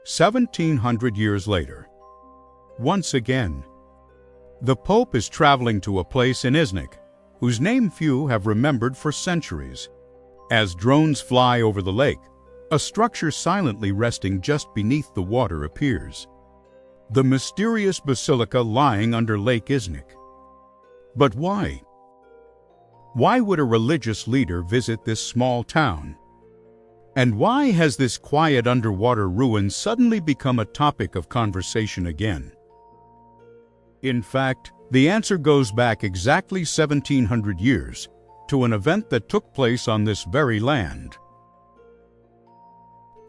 1700 years later. Once again, the Pope is traveling to a place in Iznik, whose name few have remembered for centuries. As drones fly over the lake, a structure silently resting just beneath the water appears. The mysterious basilica lying under Lake Iznik. But why? Why would a religious leader visit this small town? And why has this quiet underwater ruin suddenly become a topic of conversation again? In fact, the answer goes back exactly 1700 years to an event that took place on this very land.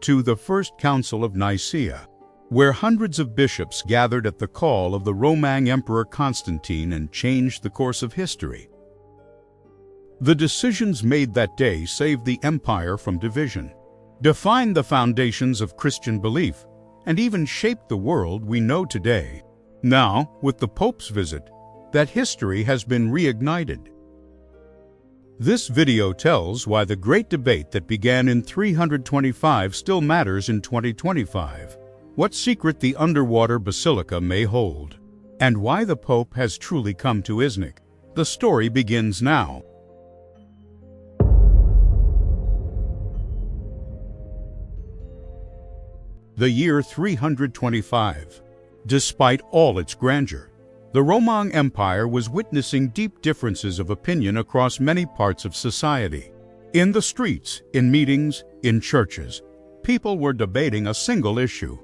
To the First Council of Nicaea, where hundreds of bishops gathered at the call of the Roman Emperor Constantine and changed the course of history. The decisions made that day saved the empire from division, defined the foundations of Christian belief, and even shaped the world we know today. Now, with the Pope's visit, that history has been reignited. This video tells why the great debate that began in 325 still matters in 2025, what secret the underwater basilica may hold, and why the Pope has truly come to Iznik. The story begins now. The year 325. Despite all its grandeur, the Roman Empire was witnessing deep differences of opinion across many parts of society. In the streets, in meetings, in churches, people were debating a single issue.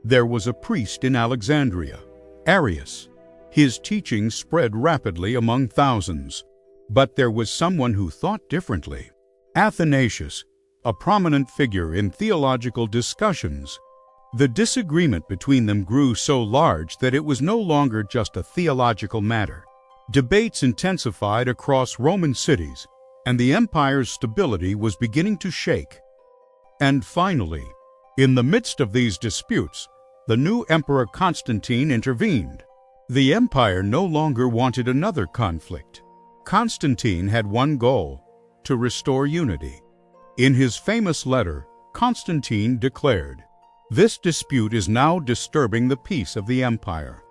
There was a priest in Alexandria, Arius. His teachings spread rapidly among thousands. But there was someone who thought differently. Athanasius, a prominent figure in theological discussions. The disagreement between them grew so large that it was no longer just a theological matter. Debates intensified across Roman cities, and the empire's stability was beginning to shake. And finally, in the midst of these disputes, the new Emperor Constantine intervened. The empire no longer wanted another conflict. Constantine had one goal: to restore unity. In his famous letter, Constantine declared, "This dispute is now disturbing the peace of the empire.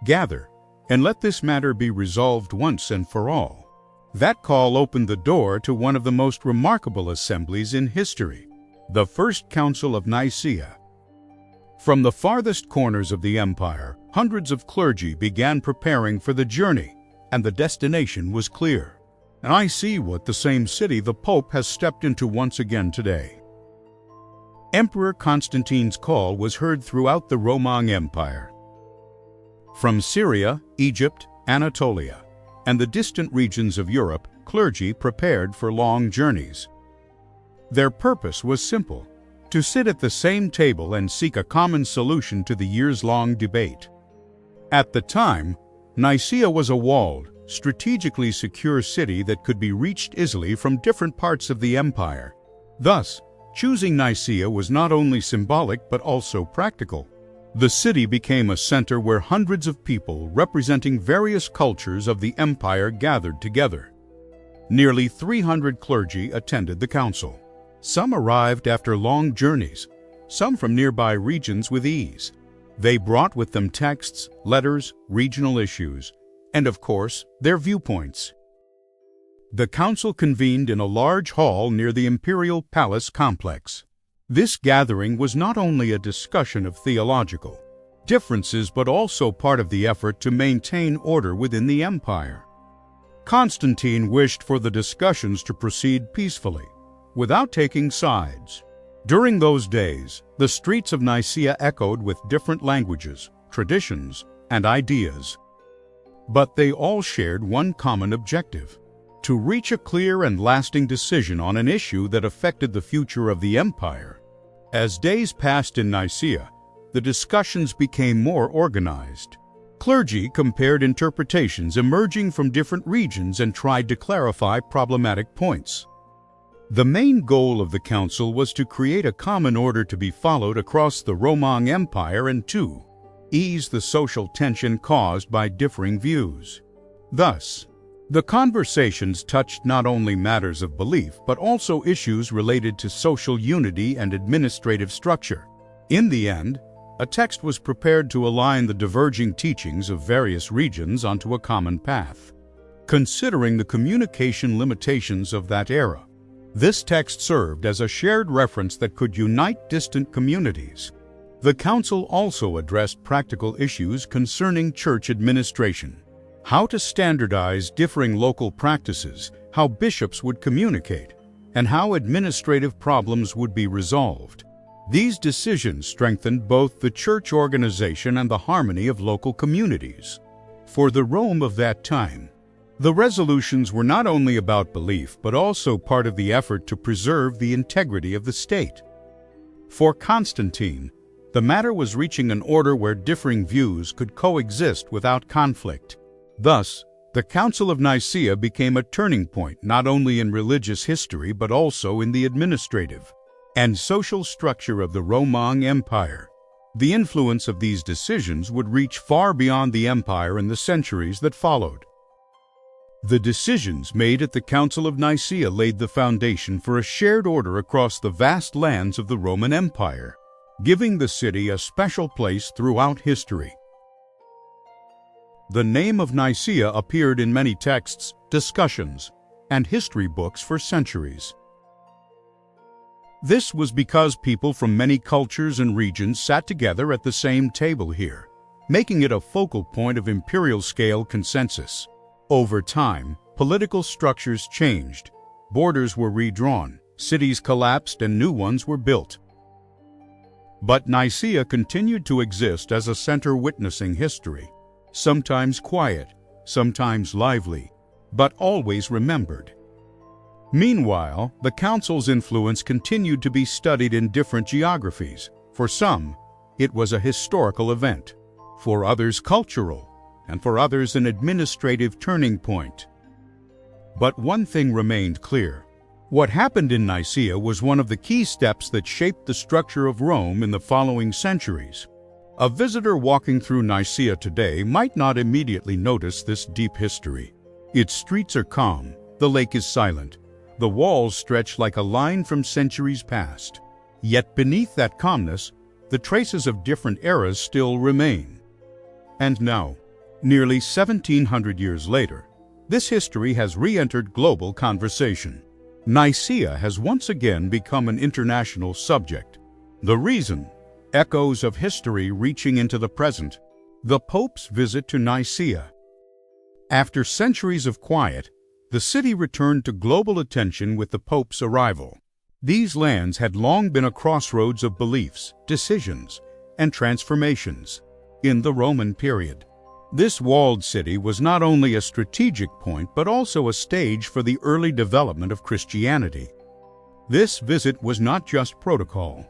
Gather, and let this matter be resolved once and for all." That call opened the door to one of the most remarkable assemblies in history, the First Council of Nicaea. From the farthest corners of the empire, hundreds of clergy began preparing for the journey, and the destination was clear. I see what the same city the Pope has stepped into once again today. Emperor Constantine's call was heard throughout the Roman Empire. From Syria, Egypt, Anatolia, and the distant regions of Europe, clergy prepared for long journeys. Their purpose was simple: to sit at the same table and seek a common solution to the years-long debate. At the time, Nicaea was a walled, strategically secure city that could be reached easily from different parts of the empire. Thus, choosing Nicaea was not only symbolic but also practical. The city became a center where hundreds of people representing various cultures of the empire gathered together. Nearly 300 clergy attended the council. Some arrived after long journeys, some from nearby regions with ease. They brought with them texts, letters, regional issues, and of course, their viewpoints. The council convened in a large hall near the imperial palace complex. This gathering was not only a discussion of theological differences but also part of the effort to maintain order within the empire. Constantine wished for the discussions to proceed peacefully, without taking sides. During those days, the streets of Nicaea echoed with different languages, traditions, and ideas. But they all shared one common objective: to reach a clear and lasting decision on an issue that affected the future of the empire. As days passed in Nicaea, the discussions became more organized. Clergy compared interpretations emerging from different regions and tried to clarify problematic points. The main goal of the council was to create a common order to be followed across the Roman Empire and to ease the social tension caused by differing views. Thus, the conversations touched not only matters of belief but also issues related to social unity and administrative structure. In the end, a text was prepared to align the diverging teachings of various regions onto a common path. Considering the communication limitations of that era, this text served as a shared reference that could unite distant communities. The council also addressed practical issues concerning church administration, how to standardize differing local practices, how bishops would communicate, and how administrative problems would be resolved. These decisions strengthened both the church organization and the harmony of local communities. For the Rome of that time, the resolutions were not only about belief but also part of the effort to preserve the integrity of the state. For Constantine, the matter was reaching an order where differing views could coexist without conflict. Thus, the Council of Nicaea became a turning point not only in religious history but also in the administrative and social structure of the Roman Empire. The influence of these decisions would reach far beyond the empire in the centuries that followed. The decisions made at the Council of Nicaea laid the foundation for a shared order across the vast lands of the Roman Empire, giving the city a special place throughout history. The name of Nicaea appeared in many texts, discussions, and history books for centuries. This was because people from many cultures and regions sat together at the same table here, making it a focal point of imperial-scale consensus. Over time, political structures changed, borders were redrawn, cities collapsed, and new ones were built. But Nicaea continued to exist as a center witnessing history, sometimes quiet, sometimes lively, but always remembered. Meanwhile, the council's influence continued to be studied in different geographies. For some, it was a historical event, for others cultural, and for others an administrative turning point. But one thing remained clear. What happened in Nicaea was one of the key steps that shaped the structure of Rome in the following centuries. A visitor walking through Nicaea today might not immediately notice this deep history. Its streets are calm, the lake is silent, the walls stretch like a line from centuries past. Yet beneath that calmness, the traces of different eras still remain. And now, nearly 1,700 years later, this history has re-entered global conversation. Nicaea has once again become an international subject. The reason? Echoes of history reaching into the present. The Pope's visit to Nicaea. After centuries of quiet, the city returned to global attention with the Pope's arrival. These lands had long been a crossroads of beliefs, decisions, and transformations in the Roman period. This walled city was not only a strategic point but also a stage for the early development of Christianity. This visit was not just protocol.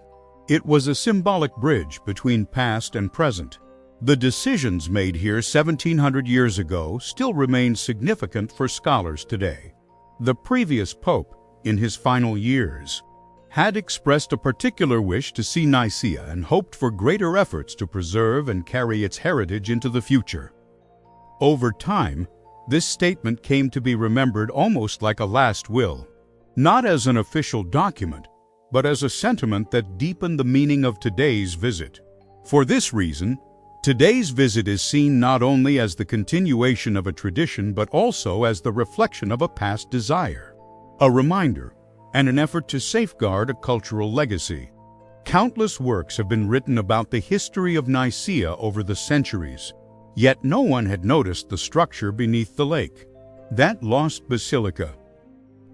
It was a symbolic bridge between past and present. The decisions made here 1,700 years ago still remain significant for scholars today. The previous pope, in his final years, had expressed a particular wish to see Nicaea and hoped for greater efforts to preserve and carry its heritage into the future. Over time, this statement came to be remembered almost like a last will, not as an official document, but as a sentiment that deepened the meaning of today's visit. For this reason, today's visit is seen not only as the continuation of a tradition but also as the reflection of a past desire, a reminder, and an effort to safeguard a cultural legacy. Countless works have been written about the history of Nicaea over the centuries, yet no one had noticed the structure beneath the lake. That lost basilica.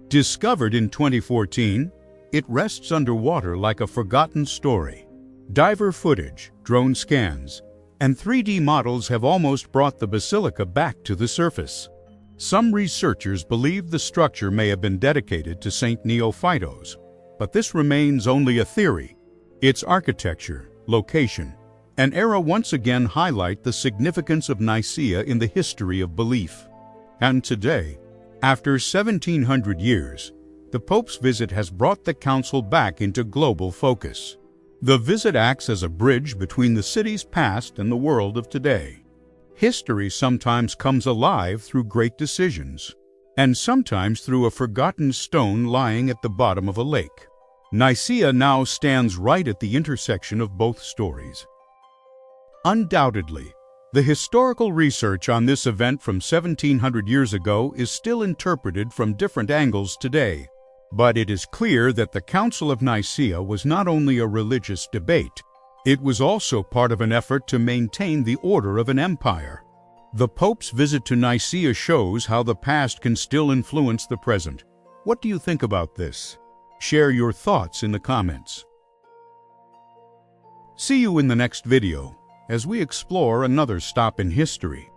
Discovered in 2014, it rests underwater like a forgotten story. Diver footage, drone scans, and 3D models have almost brought the basilica back to the surface. Some researchers believe the structure may have been dedicated to Saint Neophytos, but this remains only a theory. Its architecture, location, and era once again highlight the significance of Nicaea in the history of belief. And today, after 1,700 years, the Pope's visit has brought the Council back into global focus. The visit acts as a bridge between the city's past and the world of today. History sometimes comes alive through great decisions, and sometimes through a forgotten stone lying at the bottom of a lake. Nicaea now stands right at the intersection of both stories. Undoubtedly, the historical research on this event from 1700 years ago is still interpreted from different angles today. But it is clear that the Council of Nicaea was not only a religious debate, it was also part of an effort to maintain the order of an empire. The Pope's visit to Nicaea shows how the past can still influence the present. What do you think about this? Share your thoughts in the comments. See you in the next video as we explore another stop in history.